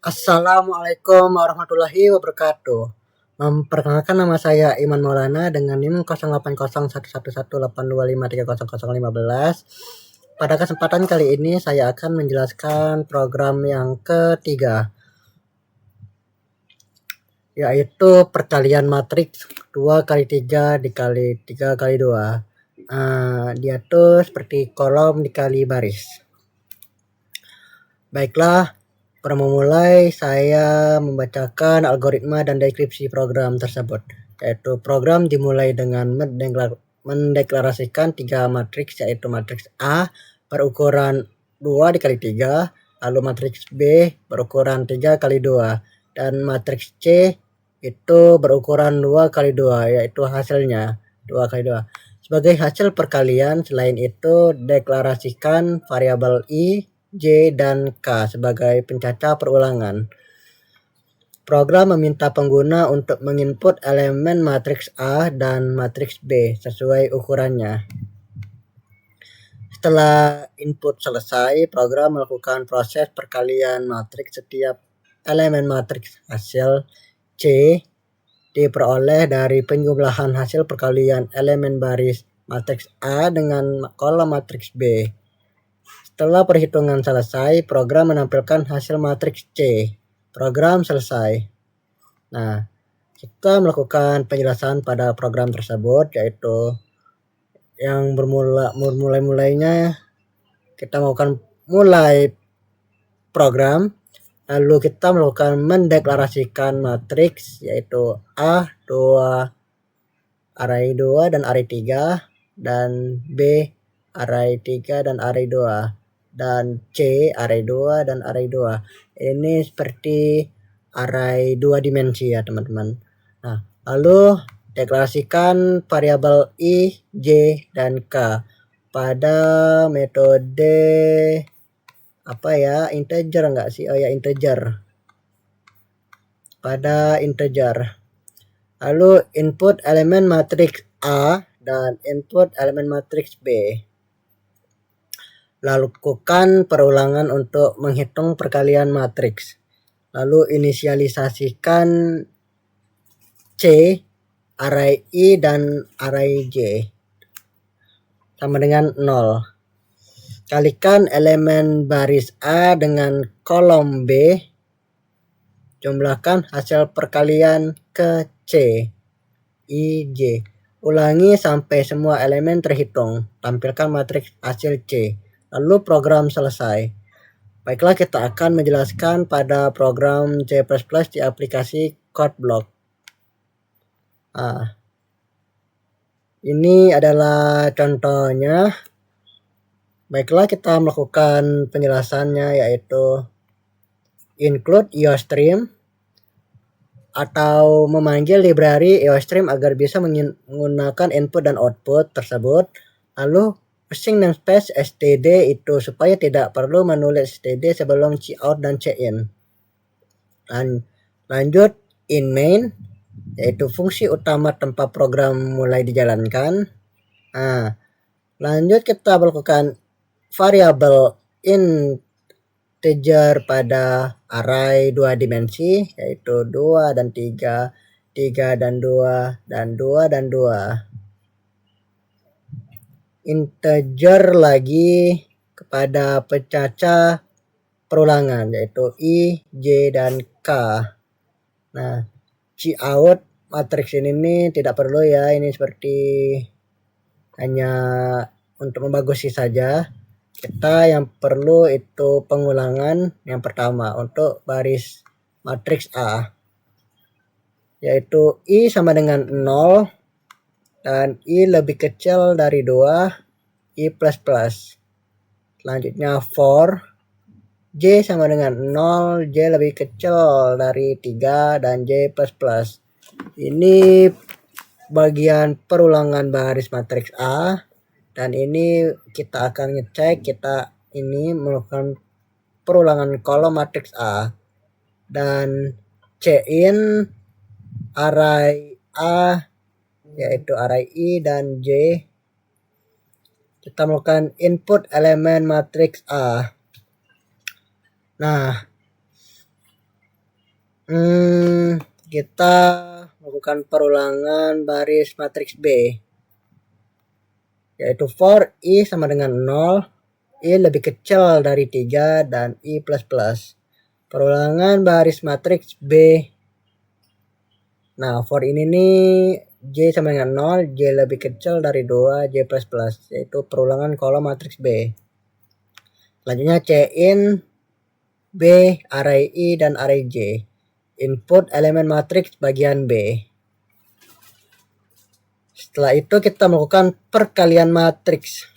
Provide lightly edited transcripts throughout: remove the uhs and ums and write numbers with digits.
Assalamualaikum warahmatullahi wabarakatuh. Memperkenalkan, nama saya Iman Maulana dengan NIM 08011182530015. Pada kesempatan kali ini saya akan menjelaskan program yang ketiga, yaitu perkalian matriks 2 kali 3 dikali 3 kali 2. Dia tuh seperti kolom dikali baris. Baiklah, pada memulai saya membacakan algoritma dan deskripsi program tersebut, yaitu program dimulai dengan mendeklarasikan 3 matriks, yaitu matriks A berukuran 2 dikali 3, lalu matriks B berukuran 3 kali 2, dan matriks C itu berukuran 2 kali 2, yaitu hasilnya 2 kali 2. Sebagai hasil perkalian, selain itu deklarasikan variabel I, J, dan K sebagai pencaca perulangan. Program meminta pengguna untuk menginput elemen matriks A dan matriks B sesuai ukurannya. Setelah input selesai, program melakukan proses perkalian matriks. Setiap elemen matriks hasil C diperoleh dari penjumlahan hasil perkalian elemen baris matriks A dengan kolom matriks B. Setelah perhitungan selesai, program menampilkan hasil matriks C. Program selesai. Nah, kita melakukan penjelasan pada program tersebut, yaitu yang mulainya kita melakukan mulai program, lalu kita melakukan mendeklarasikan matriks, yaitu A2 array 2 dan array 3, dan B array 3 dan array 2, dan C array 2 dan array 2. Ini seperti array 2 dimensi ya teman-teman. Nah, lalu deklarasikan variabel I, J, dan K pada metode integer enggak sih? Integer. Pada integer. Lalu input elemen matriks A dan input elemen matriks B. Lakukan perulangan untuk menghitung perkalian matriks. Lalu inisialisasikan C, array I, dan array J sama dengan 0. Kalikan elemen baris A dengan kolom B. Jumlahkan hasil perkalian ke C, I, J. Ulangi sampai semua elemen terhitung. Tampilkan matriks hasil C. Lalu program selesai. Baiklah, kita akan menjelaskan pada program C++ di aplikasi CodeBlock. Ini adalah contohnya. Baiklah, kita melakukan penjelasannya, yaitu include IOStream atau memanggil library IOStream agar bisa menggunakan input dan output tersebut. Lalu using namespace std itu supaya tidak perlu menulis std sebelum cout dan cin. Lanjut in main, yaitu fungsi utama tempat program mulai dijalankan. Lanjut kita melakukan variabel integer pada array 2 dimensi, yaitu 2 dan 3, 3 dan 2, dan 2 dan 2. Integer lagi kepada pencaca perulangan, yaitu I, J, dan K. Nah, cout matriks ini tidak perlu ya, ini seperti hanya untuk membagusi saja. Kita yang perlu itu pengulangan yang pertama untuk baris matriks A, yaitu I sama dengan 0 dan I lebih kecil dari 2, I plus. Selanjutnya for J sama dengan 0, J lebih kecil dari 3, dan J plus. Ini bagian perulangan baris matriks A, dan ini kita akan ngecek kita ini melakukan perulangan kolom matriks A. Dan cin array A, yaitu array I dan J. Kita melakukan input elemen matriks A. Nah, kita melakukan perulangan baris matriks B, yaitu for I sama dengan 0, I lebih kecil dari 3, dan I plus plus. Perulangan baris matriks B. Nah, for ini nih J sama dengan 0, J lebih kecil dari 2, J plus plus, yaitu perulangan kolom matriks B. Selanjutnya C-in B, array I, dan array J. Input elemen matriks bagian B. Setelah itu kita melakukan perkalian matriks.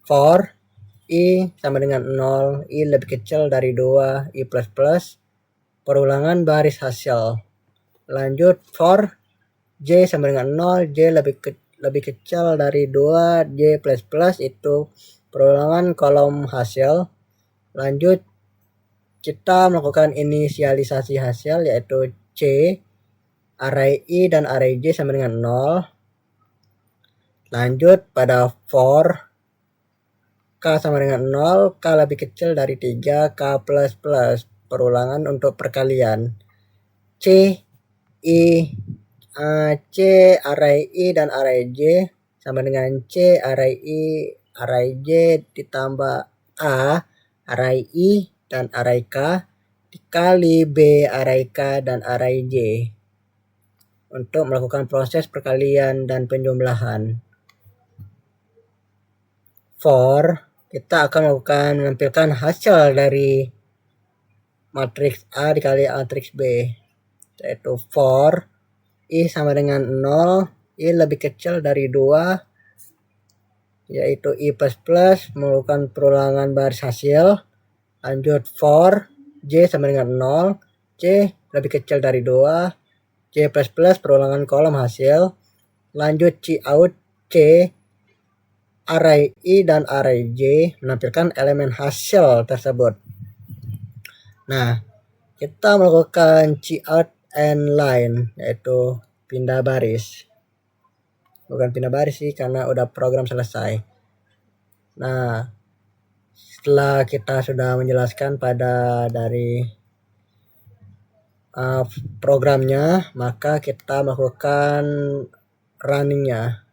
For I sama dengan 0, I lebih kecil dari 2, I plus plus, perulangan baris hasil. Lanjut for J sama dengan 0, J lebih kecil dari 2, J plus plus, itu perulangan kolom hasil. Lanjut kita melakukan inisialisasi hasil, yaitu C, array I, dan array J sama dengan 0. Lanjut pada for K sama dengan 0, K lebih kecil dari 3, K plus plus, perulangan untuk perkalian. C array I dan array J sama dengan C array I array J ditambah A array I dan array K dikali B array K dan array J untuk melakukan proses perkalian dan penjumlahan. For kita akan menampilkan hasil dari matriks A dikali matriks B, yaitu for I sama dengan 0, I lebih kecil dari 2, yaitu I plus plus, melakukan perulangan baris hasil. Lanjut for J sama dengan 0, J lebih kecil dari 2, J plus plus, perulangan kolom hasil. Lanjut cout C, array I dan array J menampilkan elemen hasil tersebut. Nah, kita melakukan cout end line, yaitu pindah baris. Bukan pindah baris sih, karena udah program selesai. Nah, setelah kita sudah menjelaskan pada dari programnya, maka kita melakukan runningnya.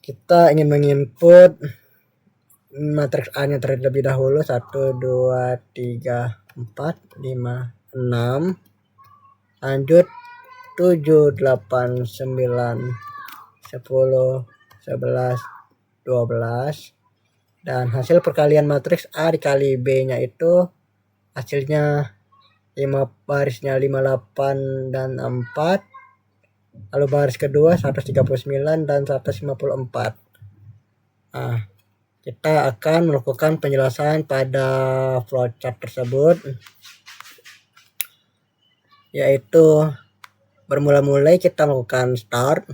Kita ingin menginput matriks A-nya terlebih dahulu, 1, 2, 3, 4, 5, 6. Lanjut 7, 8, 9, 10, 11, 12. Dan hasil perkalian matriks A dikali B-nya itu hasilnya barisnya 58 dan 4. Lalu baris kedua 139 dan 154. Nah, kita akan melakukan penjelasan pada flowchart tersebut, yaitu bermula-mulai kita melakukan start.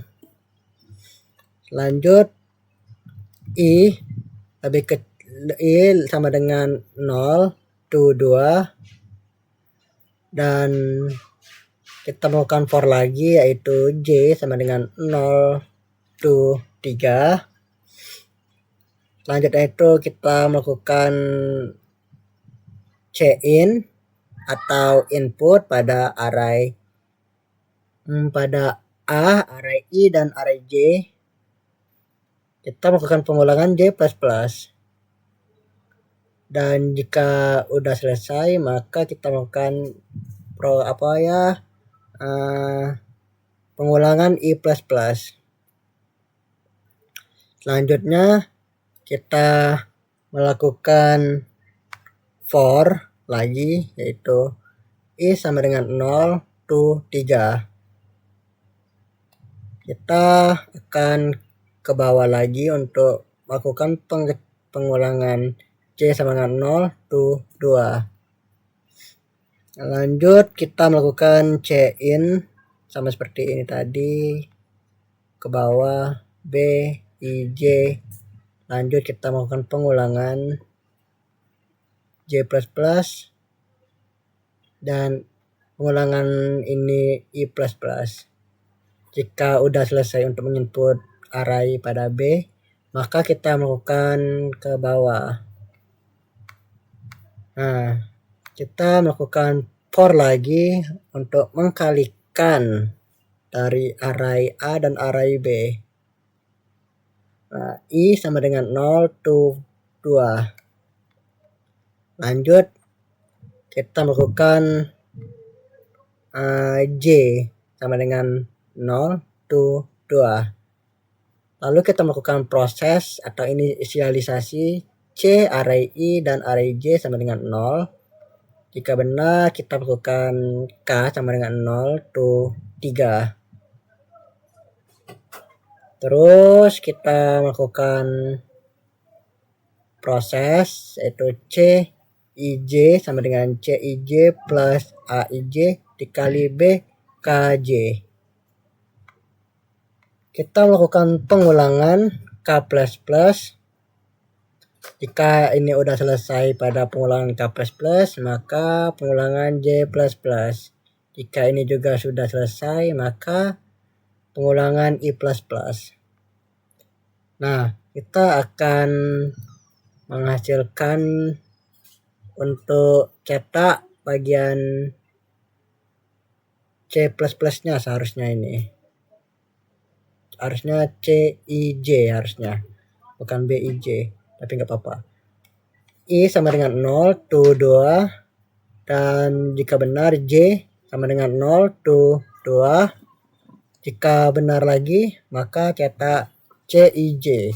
Lanjut I sama dengan 0 to 2, dan kita melakukan for lagi, yaitu J sama dengan 0 to 3. Selanjutnya itu kita melakukan C-in atau input pada array pada A, array I, dan array J. Kita melakukan pengulangan J plus plus. Dan jika udah selesai, maka kita melakukan pengulangan I plus plus. Selanjutnya kita melakukan for lagi, yaitu I sama dengan 0 to 3. Kita akan ke bawah lagi untuk melakukan pengulangan C sama dengan 0 to 2. Lanjut kita melakukan C-in sama seperti ini tadi, ke bawah B, I, J. Lanjut kita melakukan pengulangan J plus plus, dan pengulangan ini I plus plus. Jika udah selesai untuk menginput array pada B, maka kita melakukan ke bawah. Nah, kita melakukan for lagi untuk mengkalikan dari array A dan array B. Nah, I sama dengan 0 to 2. Lanjut, kita melakukan J sama dengan 0 to 2. Lalu kita melakukan proses atau inisialisasi C, array I, dan array J sama dengan 0. Jika benar, kita melakukan K sama dengan 0 to 3. Terus kita melakukan proses yaitu C IJ sama dengan C IJ plus A IJ dikali B KJ. Kita melakukan pengulangan K++. Jika ini udah selesai pada pengulangan K++, maka pengulangan J++. Jika ini juga sudah selesai, maka pengulangan I++. Nah, kita akan menghasilkan untuk cetak bagian C++ nya seharusnya ini. Harusnya CIJ harusnya, bukan BIJ, tapi nggak apa-apa. I sama dengan 0 to 2, dan jika benar J sama dengan 0 to 2. Jika benar lagi, maka cetak CIJ.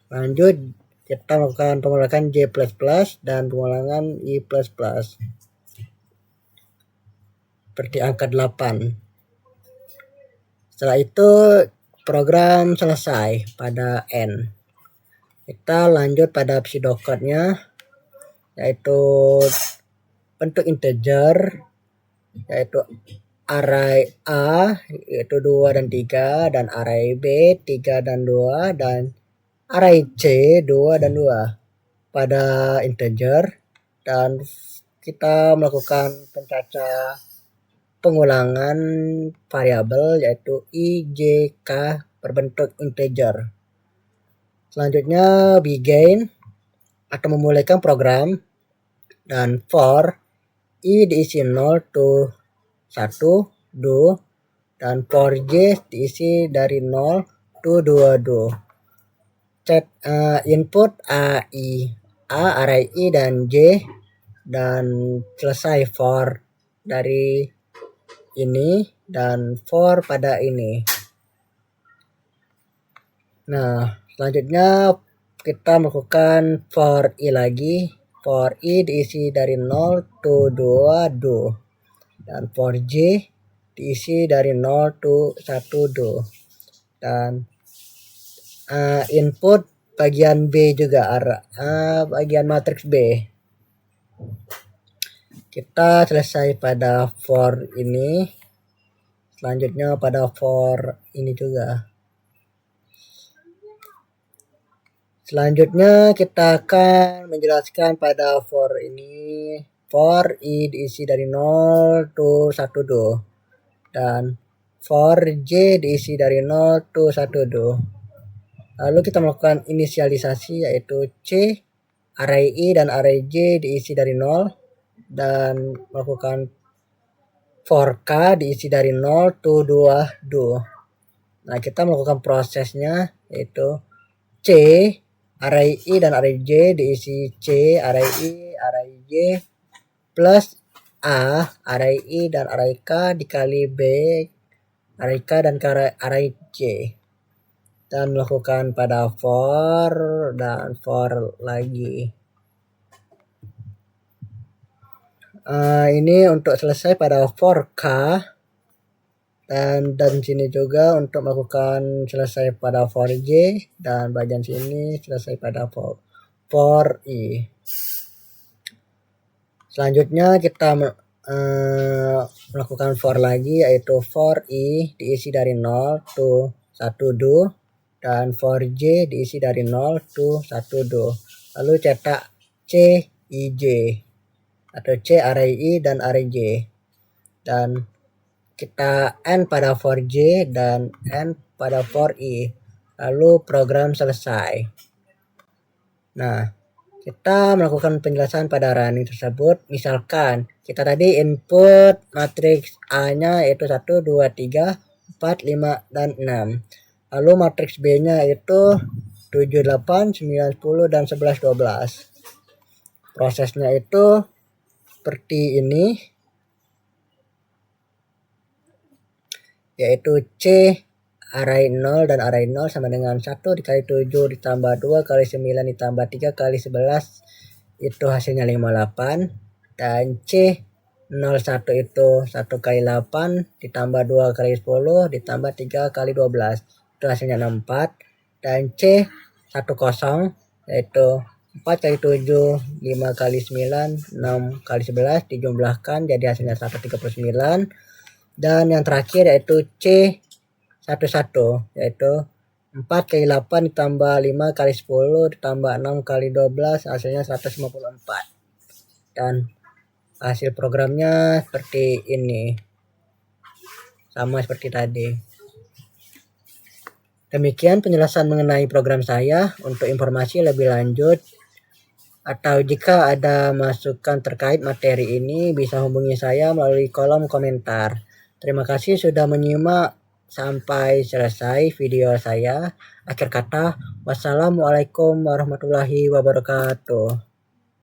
Lanjut, kita melakukan pengulangan J++ dan pengulangan I++. Seperti angka 8. Setelah itu, program selesai pada N. Kita lanjut pada pseudocode-nya, yaitu bentuk integer, yaitu array A yaitu 2 dan 3, dan array B 3 dan 2, dan array C 2 dan 2 pada integer, dan kita melakukan pencaca pengulangan variabel yaitu I, J, K berbentuk integer. Selanjutnya begin atau memulaikan program, dan for I diisi 0 to 1 do, dan for J diisi dari 0 to 2 do. Set input A, array I dan J, dan selesai for dari ini dan for pada ini. Nah, selanjutnya kita melakukan for I lagi. For I diisi dari 0 to 2 do, dan for J diisi dari 0 to 1 do, dan input bagian B juga, bagian matriks B. Kita selesai pada for ini. Selanjutnya pada for ini juga. Selanjutnya kita akan menjelaskan pada for ini. For I diisi dari 0 to 1 do, dan for J diisi dari 0 to 1 do. Lalu kita melakukan inisialisasi yaitu C, array I dan array J diisi dari 0, dan melakukan for K diisi dari 0 to 2 do. Nah, kita melakukan prosesnya yaitu C, array I dan array J diisi C, array I, array J plus A, array I dan array K dikali B, array K dan array J. Dan melakukan pada for dan for lagi. Ini untuk selesai pada for K, dan sini juga untuk melakukan selesai pada for J, dan bagian sini selesai pada for I. Selanjutnya kita melakukan for lagi yaitu for I diisi dari 0 to 1 do, dan for J diisi dari 0 to 1 do. Lalu cetak C IJ atau C array I dan array J, dan kita N pada for J dan N pada for I. Lalu program selesai. Nah, kita melakukan penjelasan pada running tersebut. Misalkan kita tadi input matriks A-nya yaitu 1, 2, 3, 4, 5, dan 6. Lalu matriks B-nya itu 7, 8, 9, 10, dan 11, 12. Prosesnya itu seperti ini, yaitu C array 0 dan array 0 sama dengan 1 dikali 7 ditambah 2 kali 9 ditambah 3 kali 11 itu hasilnya 58, dan C 01 itu 1 kali 8 ditambah 2 kali 10 ditambah 3 kali 12 itu hasilnya 64, dan C 10 yaitu 4 kali 7, 5 kali 9, 6 kali 11 dijumlahkan jadi hasilnya 139, dan yang terakhir yaitu C 11 yaitu 4 kali 8 ditambah 5 kali 10 ditambah 6 kali 12 hasilnya 154, dan hasil programnya seperti ini, sama seperti tadi. Demikian penjelasan mengenai program saya. Untuk informasi lebih lanjut atau jika ada masukan terkait materi ini bisa hubungi saya melalui kolom komentar. Terima kasih sudah menyimak sampai selesai video saya. Akhir kata, wassalamualaikum warahmatullahi wabarakatuh.